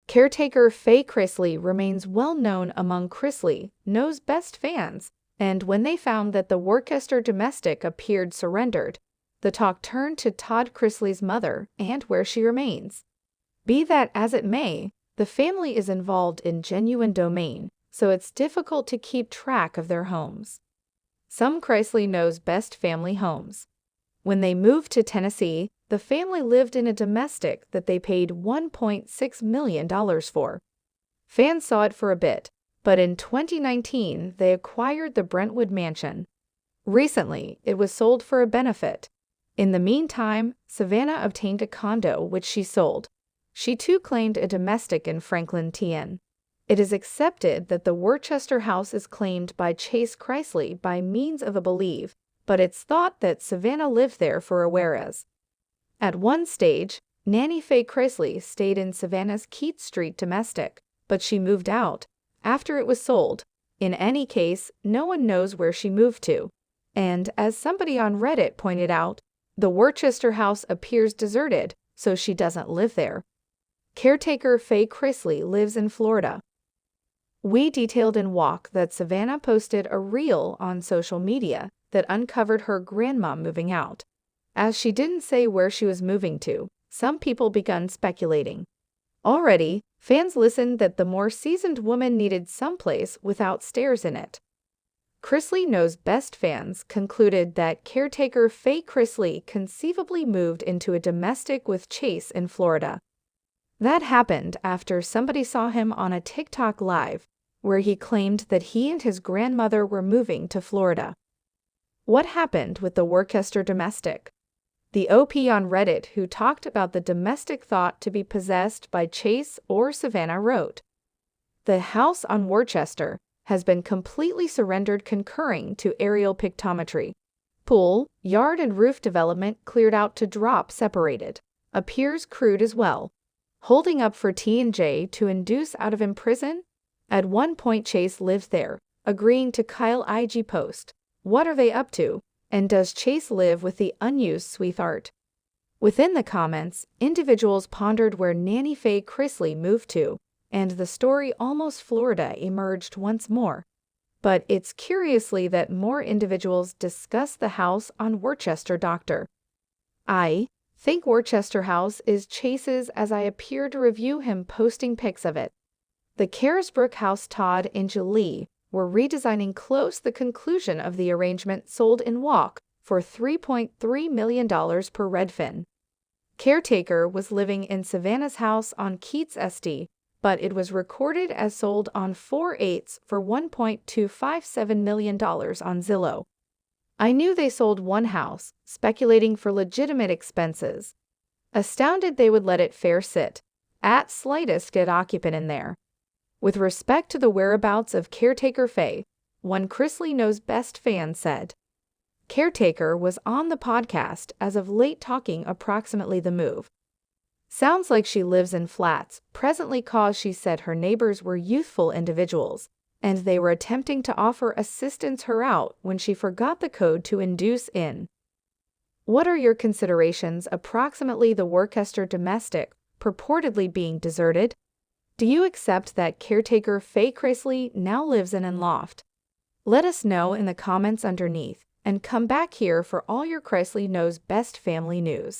Caretaker Faye Chrisley remains well known among Chrisley Knows Best fans, and when they found that the Worcester domestic appeared surrendered, the talk turned to Todd Chrisley's mother and where she remains. Be that as it may, the family is involved in genuine domain, so it's difficult to keep track of their homes. Some Chrisley Knows Best family homes. When they moved to Tennessee, the family lived in a domestic that they paid $1.6 million for. Fans saw it for a bit, but in 2019 they acquired the Brentwood mansion. Recently, it was sold for a benefit. In the meantime, Savannah obtained a condo which she sold. She too claimed a domestic in Franklin, TN. It is accepted that the Worcester house is claimed by Chase Chrisley by means of a believe, but it's thought that Savannah lived there for a whereas. At one stage, Nanny Faye Chrisley stayed in Savannah's Keats Street domestic, but she moved out after it was sold. In any case, no one knows where she moved to. And as somebody on Reddit pointed out, the Worcester house appears deserted, so she doesn't live there. Caretaker Faye Chrisley lives in Florida. We detailed in Walk that Savannah posted a reel on social media that uncovered her grandma moving out. As she didn't say where she was moving to, some people began speculating. Already, fans listened that the more seasoned woman needed someplace without stairs in it. Chrisley Knows Best fans concluded that caretaker Faye Chrisley conceivably moved into a domestic with Chase in Florida. That happened after somebody saw him on a TikTok live, where he claimed that he and his grandmother were moving to Florida. What happened with the Worcester domestic? The OP on Reddit who talked about the domestic thought to be possessed by Chase or Savannah wrote, "The house on Worcester has been completely surrendered concurring to aerial pictometry. Pool, yard and roof development cleared out to drop separated. Appears crude as well. Holding up for T&J to induce out of imprison? At one point Chase lived there, agreeing to Kyle IG post. What are they up to? And does Chase live with the unused sweetheart?" Within the comments, individuals pondered where Nanny Faye Chrisley moved to, and the story Almost Florida emerged once more. But it's curiously that more individuals discuss the house on Worcester. I think Worcester house is Chase's as I appear to review him posting pics of it. The Carisbrook house Todd and Julie were redesigning close the conclusion of the arrangement sold in Walk for $3.3 million per Redfin. Caretaker was living in Savannah's house on Keats SD, but it was recorded as sold on 4/8 for $1.257 million on Zillow. I knew they sold one house, speculating for legitimate expenses. Astounded they would let it fair sit. At slightest get occupant in there. With respect to the whereabouts of Caretaker Faye, one Chrisley Knows Best fan said, "Caretaker was on the podcast as of late talking approximately the move. Sounds like she lives in flats, presently cause she said her neighbors were youthful individuals, and they were attempting to offer assistance her out when she forgot the code to induce in." What are your considerations approximately the Worcester domestic purportedly being deserted? Do you accept that caretaker Faye Chrisley now lives in an loft? Let us know in the comments underneath, and come back here for all your Chrisley Knows Best family news.